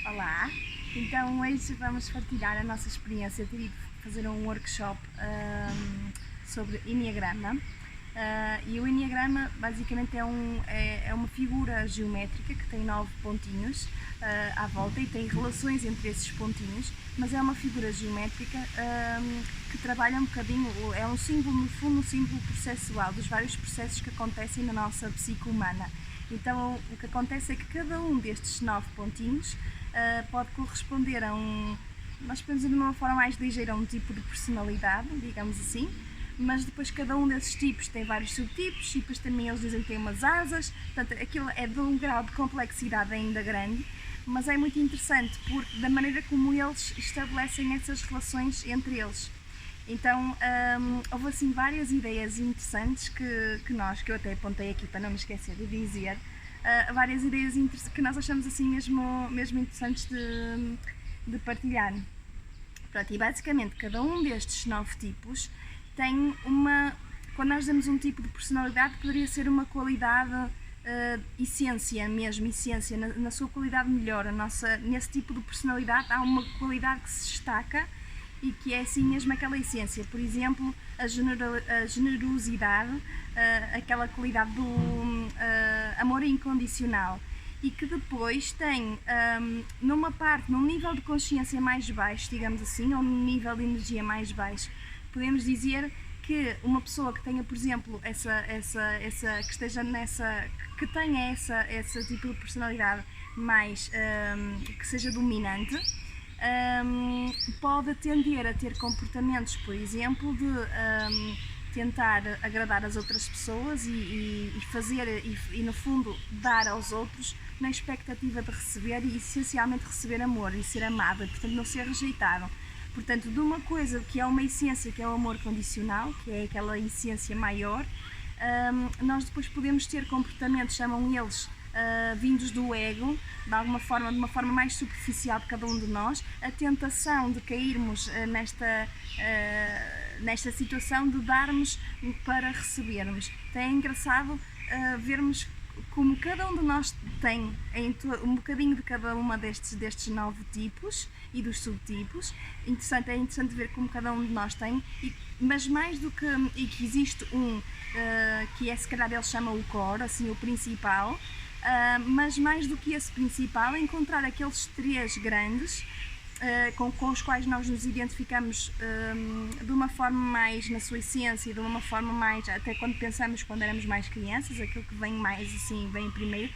Olá, então hoje vamos partilhar a nossa experiência de ir fazer um workshop sobre Enneagrama. E o Enneagrama basicamente é uma figura geométrica que tem 9 pontinhos à volta e tem relações entre esses pontinhos, mas é uma figura geométrica que trabalha um bocadinho, é um símbolo, no fundo, um símbolo processual dos vários processos que acontecem na nossa psique humana. Então o que acontece é que cada um destes 9 pontinhos pode corresponder a nós podemos dizer de uma forma mais ligeira, a um tipo de personalidade, digamos assim, mas depois cada um desses tipos tem vários subtipos e depois também eles dizem que têm umas asas, portanto aquilo é de um grau de complexidade ainda grande, mas é muito interessante porque da maneira como eles estabelecem essas relações entre eles. Então houve assim várias ideias interessantes que eu até apontei aqui para não me esquecer de dizer, várias ideias que nós achamos assim mesmo interessantes de partilhar. Pronto, e basicamente cada um destes 9 tipos tem quando nós damos um tipo de personalidade, poderia ser uma qualidade, essência mesmo, essência, na sua qualidade melhor. Nesse tipo de personalidade há uma qualidade que se destaca e que é assim mesmo aquela essência. Por exemplo, a generosidade, aquela qualidade do amor incondicional, e que depois tem num nível de consciência mais baixo, digamos assim, ou num nível de energia mais baixo, podemos dizer que uma pessoa que tenha, por exemplo, que esteja que tenha esse tipo de personalidade mais que seja dominante, pode tender a ter comportamentos, por exemplo, de tentar agradar as outras pessoas e no fundo dar aos outros na expectativa de receber e essencialmente receber amor e ser amado, e portanto não ser rejeitado. Portanto, de uma coisa que é uma essência, que é o amor condicional, que é aquela essência maior, nós depois podemos ter comportamentos, chamam eles, vindos do ego, de uma forma mais superficial de cada um de nós, a tentação de cairmos nesta situação de darmos para recebermos. Então é engraçado vermos como cada um de nós tem um bocadinho de cada uma destes 9 tipos e dos subtipos. É interessante ver como cada um de nós tem, mas mais do que, e que existe que é, se calhar ele chama o core, assim, o principal, mas mais do que esse principal, encontrar aqueles 3 grandes com os quais nós nos identificamos de uma forma mais na sua essência, de uma forma mais, até quando pensamos quando éramos mais crianças, aquilo que vem mais assim, vem primeiro,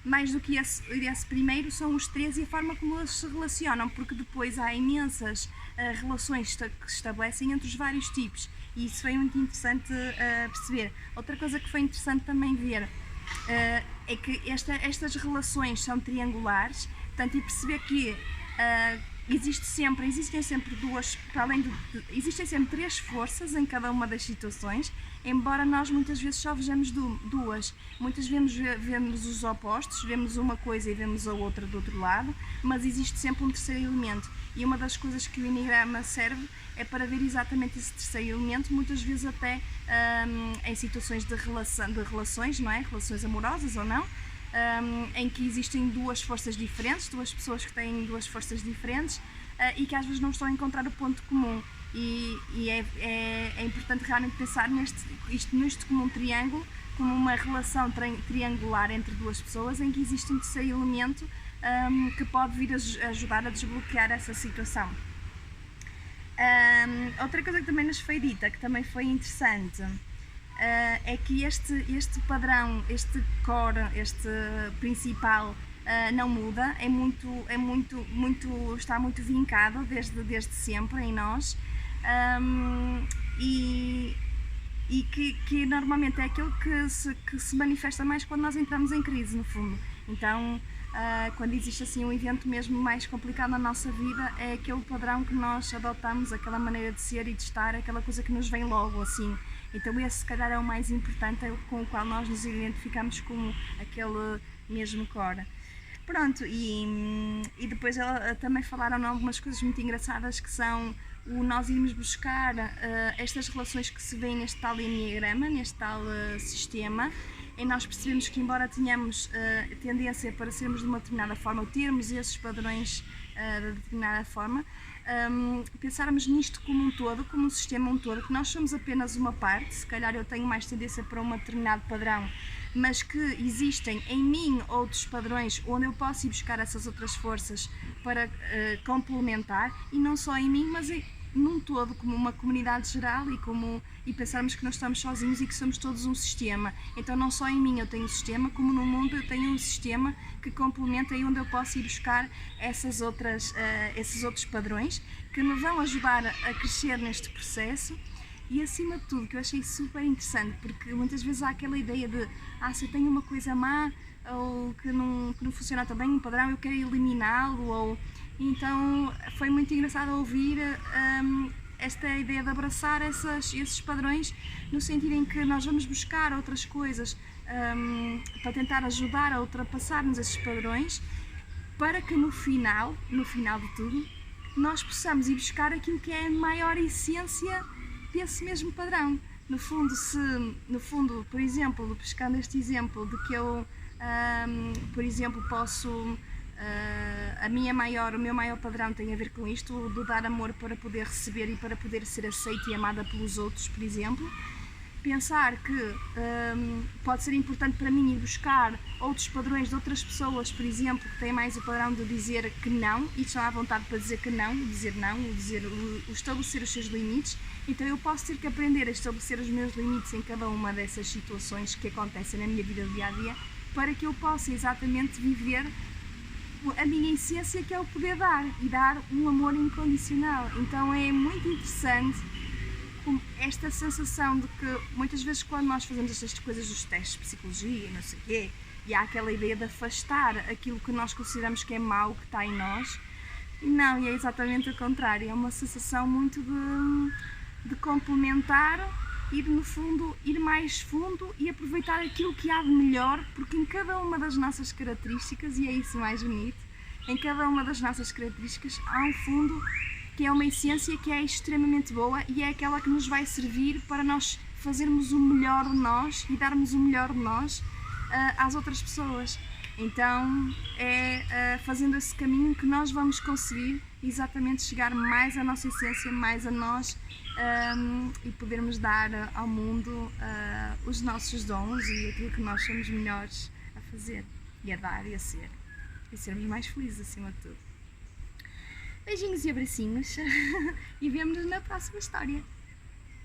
mais do que esse primeiro são os 3 e a forma como eles se relacionam, porque depois há imensas relações que se estabelecem entre os vários tipos, e isso foi muito interessante perceber. Outra coisa que foi interessante também ver é que estas relações são triangulares, portanto, e perceber que existem sempre duas, para além existem sempre 3 forças em cada uma das situações, embora nós muitas vezes só vejamos duas. Muitas vezes vemos os opostos, vemos uma coisa e vemos a outra do outro lado, mas existe sempre um terceiro elemento. E uma das coisas que o Enneagrama serve é para ver exatamente esse terceiro elemento, muitas vezes até em situações de relações, não é? Relações amorosas ou não, em que existem 2 forças diferentes, 2 pessoas que têm 2 forças diferentes e que às vezes não estão a encontrar o ponto comum. E é importante realmente pensar nisto como um triângulo, como uma relação triangular entre 2 pessoas, em que existe um terceiro elemento que pode vir a ajudar a desbloquear essa situação. Outra coisa que também nos foi dita, que também foi interessante, é que este padrão, este core, este principal, não muda, está muito vincado desde sempre em nós, e que normalmente é aquilo que se manifesta mais quando nós entramos em crise, no fundo. Então, quando existe assim um evento mesmo mais complicado na nossa vida, é aquele padrão que nós adotamos, aquela maneira de ser e de estar, aquela coisa que nos vem logo assim. Então esse se calhar é o mais importante, é com o qual nós nos identificamos como aquele mesmo core. Pronto, e depois também falaram algumas coisas muito engraçadas, que são nós irmos buscar estas relações que se vêem neste tal enneagrama, neste tal sistema, em nós percebemos que, embora tenhamos tendência para sermos de uma determinada forma, ou termos esses padrões de determinada forma, pensarmos nisto como um todo, como um sistema um todo, que nós somos apenas uma parte. Se calhar eu tenho mais tendência para um determinado padrão, mas que existem em mim outros padrões onde eu posso ir buscar essas outras forças para complementar, e não só em mim, mas num todo, como uma comunidade geral, e pensarmos que não estamos sozinhos e que somos todos um sistema. Então não só em mim eu tenho um sistema, como no mundo eu tenho um sistema que complementa e onde eu posso ir buscar esses outros padrões que me vão ajudar a crescer neste processo. E acima de tudo, que eu achei super interessante, porque muitas vezes há aquela ideia de se eu tenho uma coisa má ou que não funciona tão bem, um padrão, eu quero eliminá-lo. Então foi muito engraçado ouvir esta ideia de abraçar esses padrões, no sentido em que nós vamos buscar outras coisas para tentar ajudar a ultrapassarmos esses padrões, para que no final de tudo, nós possamos ir buscar aquilo que é a maior essência desse mesmo padrão. No fundo, por exemplo, pescando este exemplo de que eu, por exemplo, posso... o meu maior padrão tem a ver com isto, de dar amor para poder receber e para poder ser aceita e amada pelos outros, por exemplo. Pensar que pode ser importante para mim ir buscar outros padrões de outras pessoas, por exemplo, que têm mais o padrão de dizer que não, e estão à vontade para dizer que não, estabelecer os seus limites. Então eu posso ter que aprender a estabelecer os meus limites em cada uma dessas situações que acontecem na minha vida do dia-a-dia, para que eu possa exatamente viver a minha essência, que é o poder dar, e dar um amor incondicional. Então é muito interessante esta sensação de que muitas vezes, quando nós fazemos estas coisas dos testes de psicologia e não sei o quê, e há aquela ideia de afastar aquilo que nós consideramos que é mau, que está em nós, e não, e é exatamente o contrário. É uma sensação muito de complementar e de, no fundo, ir mais fundo e aproveitar aquilo que há de melhor, porque em cada uma das nossas características, e é isso mais bonito, em cada uma das nossas características há um fundo que é uma essência que é extremamente boa, e é aquela que nos vai servir para nós fazermos o melhor de nós e darmos o melhor de nós às outras pessoas. Então é fazendo esse caminho que nós vamos conseguir exatamente chegar mais à nossa essência, mais a nós, e podermos dar ao mundo os nossos dons e aquilo que nós somos melhores a fazer e a dar e a ser, e sermos mais felizes acima de tudo. Beijinhos e abracinhos e vemo-nos na próxima história.